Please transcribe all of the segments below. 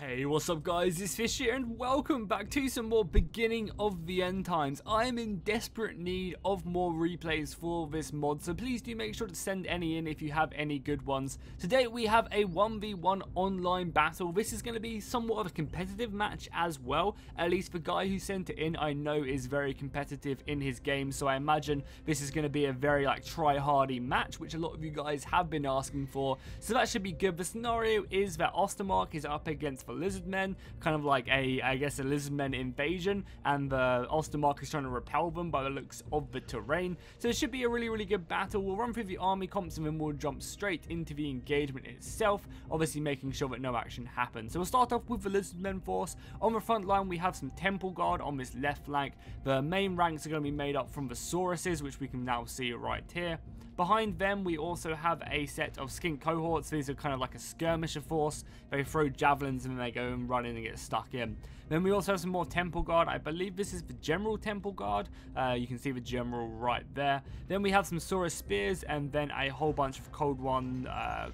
Hey, what's up guys, it's Fish here and welcome back to some more beginning of the end times. I am in desperate need of more replays for this mod, so please do make sure to send any in if you have any good ones. Today we have a 1v1 online battle. This is going to be somewhat of a competitive match as well. At least the guy who sent it in I know is very competitive in his game, so I imagine this is going to be a very try-hardy match, which a lot of you guys have been asking for, so that should be good. The scenario is that Ostermark is up against the Lizardmen, kind of like I guess a Lizardmen invasion, and the Ostermark is trying to repel them by the looks of the terrain. So it should be a really good battle. We'll run through the army comps and then we'll jump straight into the engagement itself, obviously making sure that no action happens. So we'll start off with the Lizardmen force. On the front line we have some Temple Guard on this left flank. The main ranks are going to be made up from the Sauruses, which we can now see right here. Behind them, we also have a set of skink cohorts. These are kind of like a skirmisher force. They throw javelins and then they go and run in and get stuck in. Then we also have some more Temple Guard. I believe this is the General Temple Guard. You can see the General right there. Then we have some Saurus Spears and then a whole bunch of Cold One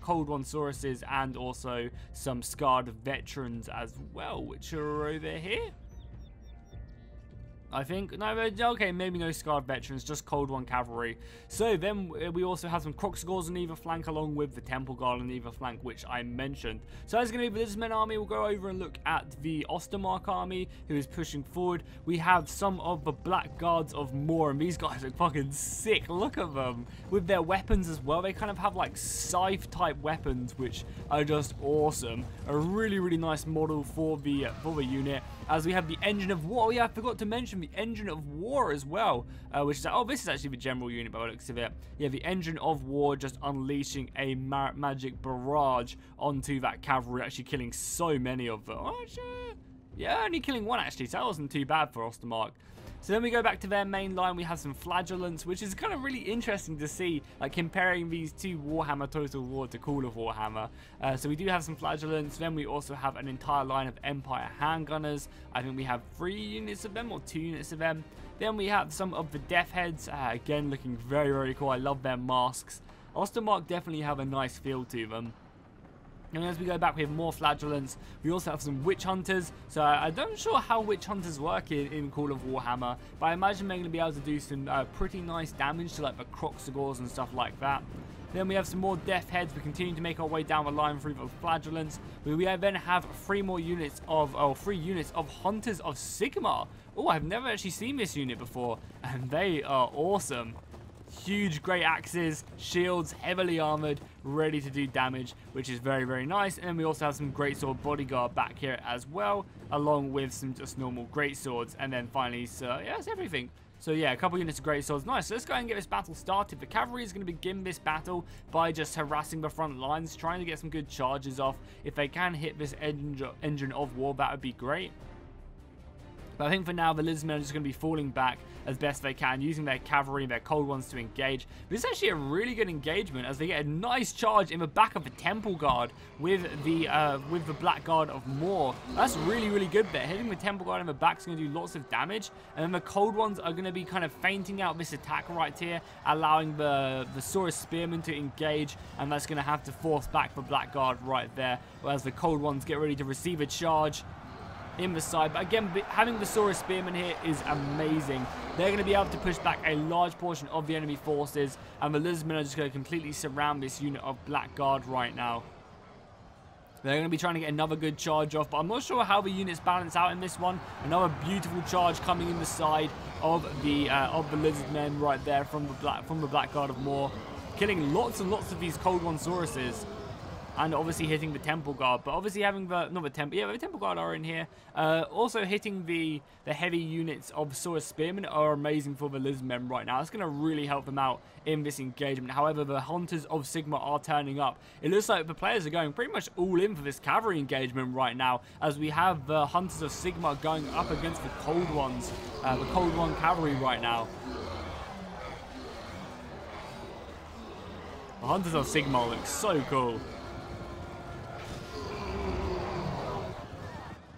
Sauruses and also some Scarred Veterans as well, which are over here. I think. No, okay, maybe no Scarred Veterans, just Cold One Cavalry. So then we also have some Kroxigors on either flank along with the Temple Guard on either flank, which I mentioned. So that's going to be the Lizardmen army. We'll go over and look at the Ostermark army, who is pushing forward. We have some of the Black Guards of Moor, and these guys are fucking sick. Look at them. With their weapons as well. They kind of have like scythe type weapons, which are just awesome. A really nice model for the unit. As we have the Engine of War. Yeah, I forgot to mention the Engine of War as well, which is, oh, this is actually the general unit by the looks of it. Yeah, the Engine of War just unleashing a magic barrage onto that cavalry, actually killing so many of them. Oh, shit. Yeah, only killing one actually, so that wasn't too bad for Ostermark. So then we go back to their main line. We have some Flagellants, which is kind of really interesting to see, like comparing these two Warhammer Total War to Call of Warhammer. So we do have some Flagellants. Then we also have an entire line of Empire Handgunners. I think we have 3 units of them or 2 units of them. Then we have some of the Death Heads, again looking very cool. I love their masks. Ostermark definitely have a nice feel to them. And as we go back, we have more Flagellants. We also have some Witch Hunters. So I'm not sure how Witch Hunters work in Call of Warhammer, but I imagine they're going to be able to do some pretty nice damage to like the Kroxigors and stuff like that. Then we have some more Death Heads. We continue to make our way down the line through the Flagellants. We then have 3 units of Hunters of Sigmar. Oh, I've never actually seen this unit before, and they are awesome. Huge great axes, shields, heavily armored, ready to do damage, which is very nice. And then we also have some greatsword bodyguard back here as well, along with some just normal greatswords. And then finally, yeah, that's everything. So yeah, a couple units of greatswords. Nice. So let's go ahead and get this battle started. The cavalry is going to begin this battle by just harassing the front lines, trying to get some good charges off. If they can hit this engine of war, that would be great. But I think for now, the Lizardmen are just going to be falling back as best they can, using their cavalry and their Cold Ones to engage. This is actually a really good engagement, as they get a nice charge in the back of the Temple Guard with the Black Guard of Moor. That's really good there. Hitting the Temple Guard in the back is going to do lots of damage, and then the Cold Ones are going to be kind of fainting out this attack right here, allowing the Saurus Spearmen to engage, and that's going to have to force back the Black Guard right there, whereas the Cold Ones get ready to receive a charge in the side. But again, having the Saurus Spearmen here is amazing. They're going to be able to push back a large portion of the enemy forces, and the Lizardmen are just going to completely surround this unit of Black Guard right now. They're going to be trying to get another good charge off, but I'm not sure how the units balance out in this one. Another beautiful charge coming in the side of the Lizardmen right there from the Black Guard of Moor, killing lots and lots of these Cold One Sauruses. And obviously hitting the Temple Guard, but obviously having the Temple Guard are in here. Also hitting the heavy units of Saurus Spearmen are amazing for the Lizardmen right now. It's going to really help them out in this engagement. However, the Hunters of Sigmar are turning up. It looks like the players are going pretty much all in for this cavalry engagement right now, as we have the Hunters of Sigmar going up against the Cold Ones, the Cold One cavalry right now. The Hunters of Sigmar look so cool.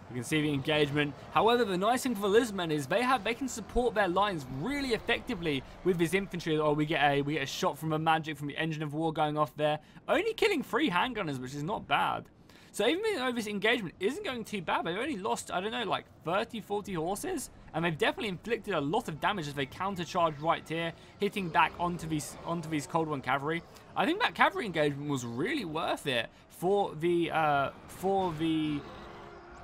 You can see the engagement. However, the nice thing for the Lizardmen is they can support their lines really effectively with this infantry. Oh, we get a shot from a magic from the Engine of War going off there, only killing 3 handgunners, which is not bad. So even though this engagement isn't going too bad, they've only lost, I don't know, like 30, 40 horses. And they've definitely inflicted a lot of damage as they countercharge right here, hitting back onto these Cold One cavalry. I think that cavalry engagement was really worth it for the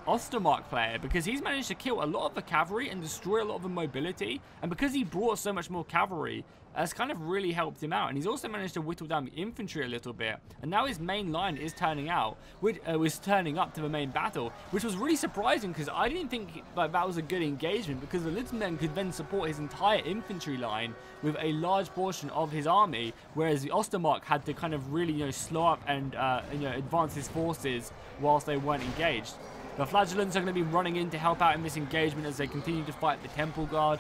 Ostermark player, because he's managed to kill a lot of the cavalry and destroy a lot of the mobility, and because he brought so much more cavalry, that's kind of really helped him out. And he's also managed to whittle down the infantry a little bit, and now his main line is turning out, which was turning up to the main battle, which was really surprising, because I didn't think like that was a good engagement, because the Lizardmen could then support his entire infantry line with a large portion of his army, whereas the Ostermark had to kind of really, you know, slow up and advance his forces whilst they weren't engaged. The Flagellants are going to be running in to help out in this engagement as they continue to fight the Temple Guard.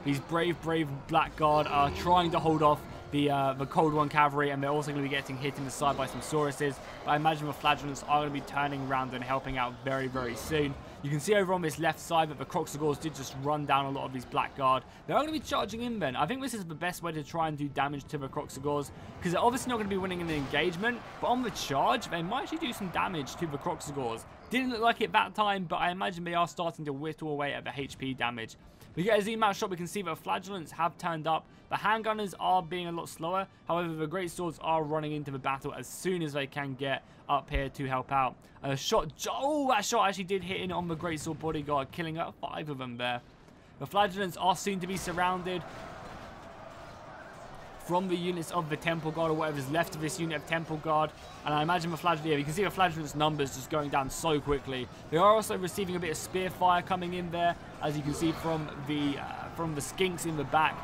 These brave Black Guard are trying to hold off the Cold One cavalry, and they're also going to be getting hit in the side by some Sauruses. But I imagine the Flagellants are going to be turning around and helping out very, very soon. You can see over on this left side that the Croxagors did just run down a lot of these Black Guard. They're going to be charging in then. I think this is the best way to try and do damage to the Croxagors, because they're obviously not going to be winning in the engagement, but on the charge, they might actually do some damage to the Croxagors. Didn't look like it that time, but I imagine they are starting to whittle away at the HP damage. We get a zoom out shot, we can see that the Flagellants have turned up. The handgunners are being a lot slower. However, the great swords are running into the battle as soon as they can get up here to help out. A shot, oh, that shot actually did hit in on the great sword bodyguard, killing out 5 of them there. The Flagellants are soon to be surrounded from the units of the Temple Guard, or whatever's left of this unit of Temple Guard. And I imagine the Flagellants, yeah, you can see the Flagellants' numbers just going down so quickly. They are also receiving a bit of spear fire coming in there, as you can see from the skinks in the back.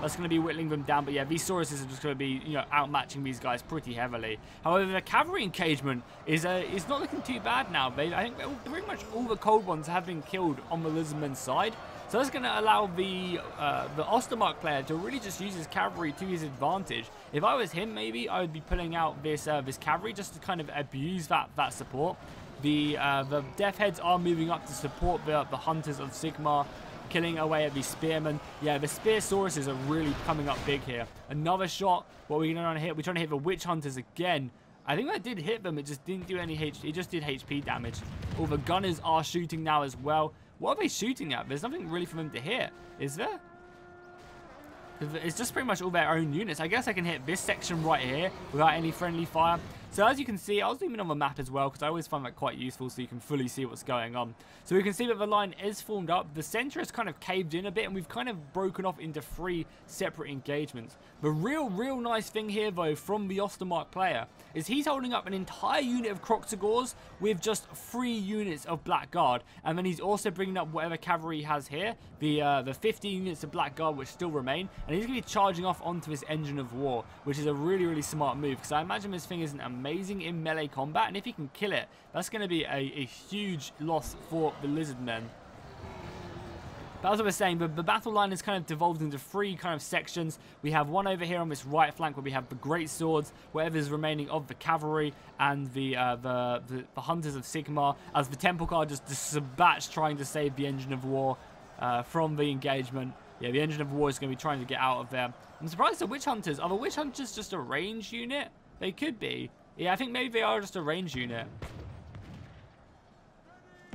That's going to be whittling them down. But yeah, these Sauruses are just going to be, you know, outmatching these guys pretty heavily. However, the cavalry engagement is not looking too bad now. I think pretty much all the Cold Ones have been killed on the Lizardmen side. So that's going to allow the Ostermark player to really just use his cavalry to his advantage. If I was him, maybe I would be pulling out this cavalry just to kind of abuse that support. The Death Heads are moving up to support the Hunters of Sigmar, killing away at the Spearmen. Yeah, the Spear Sauruses are really coming up big here. Another shot. What are we going to hit? We're trying to hit the Witch Hunters again. I think that did hit them. It just didn't do any HP. It just did HP damage. All the gunners are shooting now as well. What are they shooting at? There's nothing really for them to hit, is there? It's just pretty much all their own units. I guess I can hit this section right here without any friendly fire. So as you can see, I'll zoom in on the map as well, because I always find that quite useful so you can fully see what's going on. So we can see that the line is formed up. The center has kind of caved in a bit, and we've kind of broken off into 3 separate engagements. The real nice thing here, though, from the Ostermark player is he's holding up an entire unit of Croxagors with just 3 units of Black Guard. And then he's also bringing up whatever cavalry he has here, the 50 units of Black Guard which still remain. And he's going to be charging off onto this Engine of War, which is a really smart move, because I imagine this thing isn't amazing in melee combat, and if he can kill it, that's going to be a huge loss for the Lizardmen. But as I was saying, the battle line is kind of devolved into 3 kind of sections. We have one over here on this right flank where we have the great swords, whatever's remaining of the cavalry, and the Hunters of Sigmar, as the Temple Guard just dispatched trying to save the Engine of War from the engagement. Yeah, the Engine of War is going to be trying to get out of there. I'm surprised the Witch Hunters. Are the Witch Hunters just a range unit? They could be. Yeah, I think maybe they are just a range unit.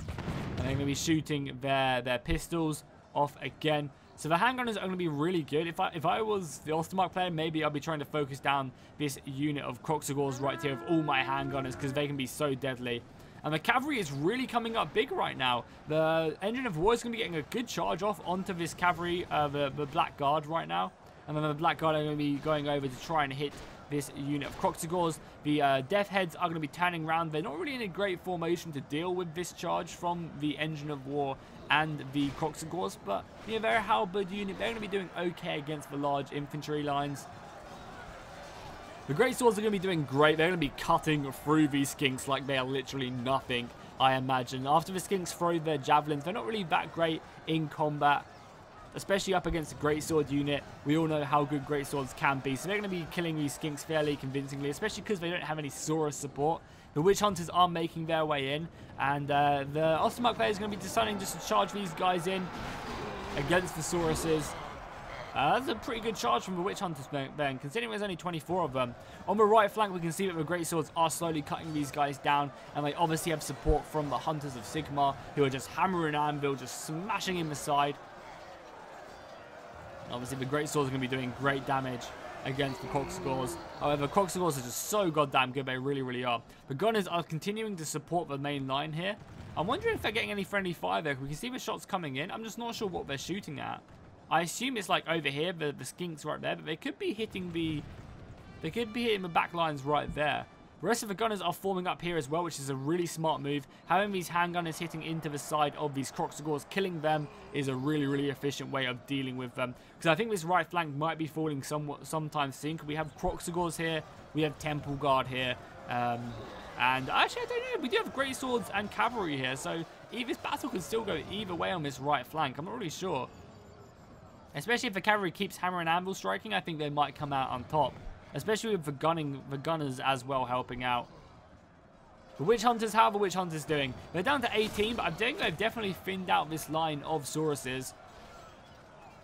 And they're going to be shooting their pistols off again. So the handgunners are going to be really good. If I was the Ostermark player, maybe I'd be trying to focus down this unit of Croxagors right here with all my handgunners, because they can be so deadly. And the cavalry is really coming up big right now. The Engine of War is going to be getting a good charge off onto this cavalry, the Black Guard right now. And then the Black Guard are going to be going over to try and hit this unit of Croxagors. The Death Heads are going to be turning around. They're not really in a great formation to deal with this charge from the Engine of War and the Croxagors, but you know, they're a halberd unit. They're going to be doing okay against the large infantry lines. The Great Swords are going to be doing great. They're going to be cutting through these skinks like they are literally nothing, I imagine. After the skinks throw their javelins, they're not really that great in combat, especially up against a Great Sword unit. We all know how good Great Swords can be, so they're going to be killing these skinks fairly convincingly, especially because they don't have any Saurus support. The Witch Hunters are making their way in, and the Ostermark player is going to be deciding just to charge these guys in against the Sauruses. That's a pretty good charge from the Witch Hunters, Ben, considering there's only 24 of them. On the right flank, we can see that the Great Swords are slowly cutting these guys down, and they obviously have support from the Hunters of Sigmar, who are just hammering anvil, just smashing in the side. Obviously, the Great Swords are going to be doing great damage against the Kroxigors. However, Kroxigors are just so goddamn good, they really, really are. The Gunners are continuing to support the main line here. I'm wondering if they're getting any friendly fire there. We can see the shots coming in. I'm just not sure what they're shooting at. I assume it's like over here, the skinks right there, but they could be hitting the back lines right there. The rest of the gunners are forming up here as well, which is a really smart move. Having these handgunners hitting into the side of these Kroxigors, killing them, is a really, really efficient way of dealing with them. Because I think this right flank might be falling sometime soon. We have Kroxigors here, we have Temple Guard here, and actually, I don't know, we do have Great Swords and Cavalry here, so this battle could still go either way on this right flank. I'm not really sure. Especially if the cavalry keeps hammer and anvil striking, I think they might come out on top. Especially with the gunners as well helping out. The Witch Hunters, how are the Witch Hunters doing? They're down to 18, but I think they've definitely thinned out this line of Sauruses.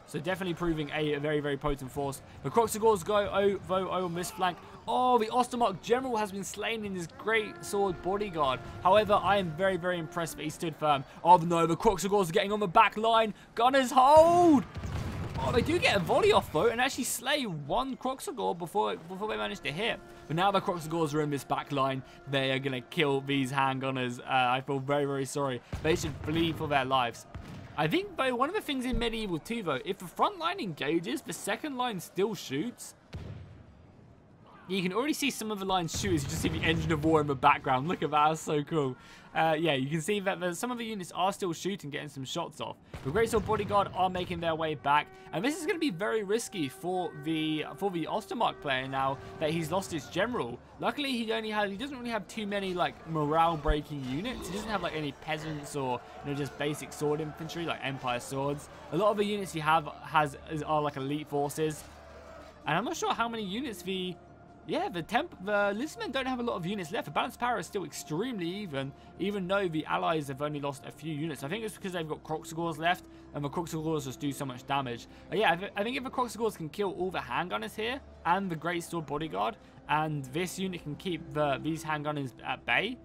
So definitely proving a very, very potent force. The Kroxigors go on this flank. Oh, the Ostermark General has been slain in his Great Sword bodyguard. However, I am very, very impressed that he stood firm. Oh no, the Kroxigors are getting on the back line. Gunners hold! Oh, they do get a volley off though, and actually slay one Kroxigor before they manage to hit. But now the Kroxigors are in this back line, they are going to kill these handgunners. I feel very, very sorry. They should flee for their lives. I think, though, one of the things in Medieval 2, though, if the front line engages, the second line still shoots. You can already see some of the lines shoot as you just see the engine of war in the background. Look at that, that's so cool. Yeah, you can see that some of the units are still shooting, getting some shots off. The Great Sword Bodyguard are making their way back, and this is going to be very risky for the Ostermark player now that he's lost his general. Luckily, he doesn't really have too many like morale-breaking units. He doesn't have like any peasants or just basic sword infantry like Empire swords. A lot of the units he are like elite forces, and I'm not sure how many units the Lizardmen don't have a lot of units left. The balance power is still extremely even though the allies have only lost a few units. I think it's because they've got Kroxigors left, and the Kroxigors just do so much damage. But yeah, I think if the Kroxigors can kill all the handgunners here, and the Great Sword Bodyguard, and this unit can keep these handgunners at bay,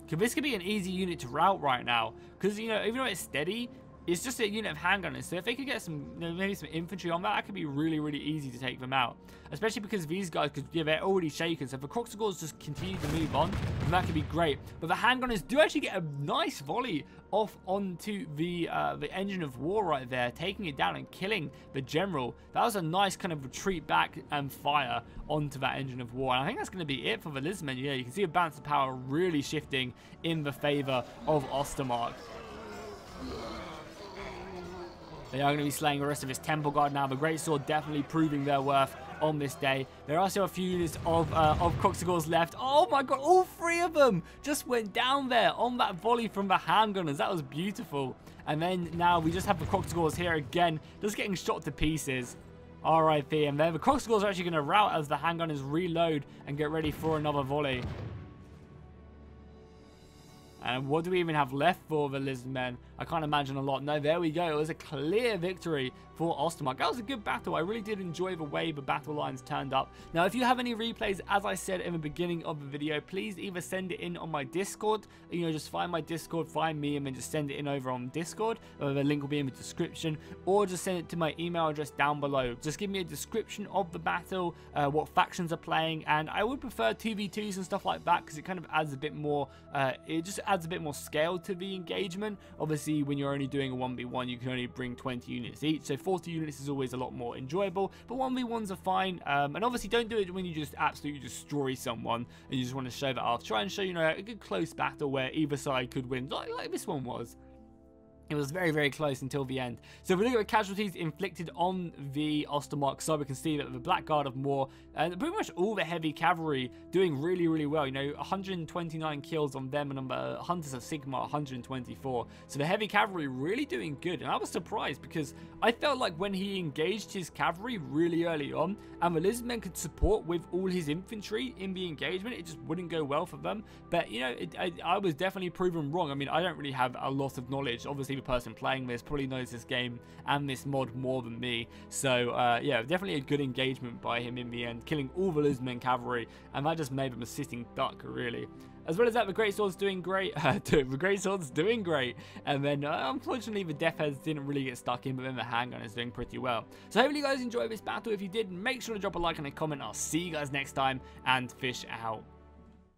this could be an easy unit to rout right now. Because, even though it's steady, it's just a unit of handgunners, so if they could get maybe some infantry on that could be really, really easy to take them out. Especially because these guys, they're already shaken, so if the Kroxigors just continue to move on, then that could be great. But the handgunners do actually get a nice volley off onto the engine of war right there, taking it down and killing the general. That was a nice kind of retreat back and fire onto that engine of war. And I think that's going to be it for the Lizardmen. Yeah, you can see a balance of power really shifting in the favor of Ostermark. They are going to be slaying the rest of his Temple Guard now. The Great Sword definitely proving their worth on this day. There are still a few units of Kroxigors left. Oh my god, all three of them just went down there on that volley from the handgunners. That was beautiful. And then now we just have the Kroxigors here again, just getting shot to pieces. RIP. And then the Kroxigors are actually going to rout as the handgunners reload and get ready for another volley. And what do we even have left for the Lizardmen? I can't imagine a lot. No, there we go. It was a clear victory for Ostermark. That was a good battle. I really did enjoy the way the battle lines turned up. Now, if you have any replays, as I said in the beginning of the video, please either send it in on my Discord. Just find my Discord, find me, and then just send it in over on Discord. The link will be in the description. Or just send it to my email address down below. Just give me a description of the battle, what factions are playing, and I would prefer 2v2s and stuff like that because it kind of adds a bit more, adds a bit more scale to the engagement. Obviously, when you're only doing a 1v1, you can only bring 20 units each, so 40 units is always a lot more enjoyable, but 1v1s are fine. And obviously don't do it when you just absolutely destroy someone and you just want to show that off. Try and show, a good close battle where either side could win, like this one was. It was very, very close until the end. So if we look at the casualties inflicted on the Ostermark side, we can see that the Black Guard of Moor and pretty much all the heavy cavalry doing really, really well. 129 kills on them, and on the Hunters of Sigmar, 124. So the heavy cavalry really doing good. And I was surprised because I felt like when he engaged his cavalry really early on, and the Lizardmen could support with all his infantry in the engagement, it just wouldn't go well for them. But, I was definitely proven wrong. I mean, I don't really have a lot of knowledge. Obviously, newer person playing this probably knows this game and this mod more than me. So yeah, definitely a good engagement by him in the end, killing all the Lizardmen cavalry, and that just made him a sitting duck, really. As well as that, the Greatsword's doing great. The Greatsword's doing great. And then, unfortunately, the Death Heads didn't really get stuck in, but then the Handgun is doing pretty well. So hopefully you guys enjoyed this battle. If you did, make sure to drop a like and a comment. I'll see you guys next time, and fish out.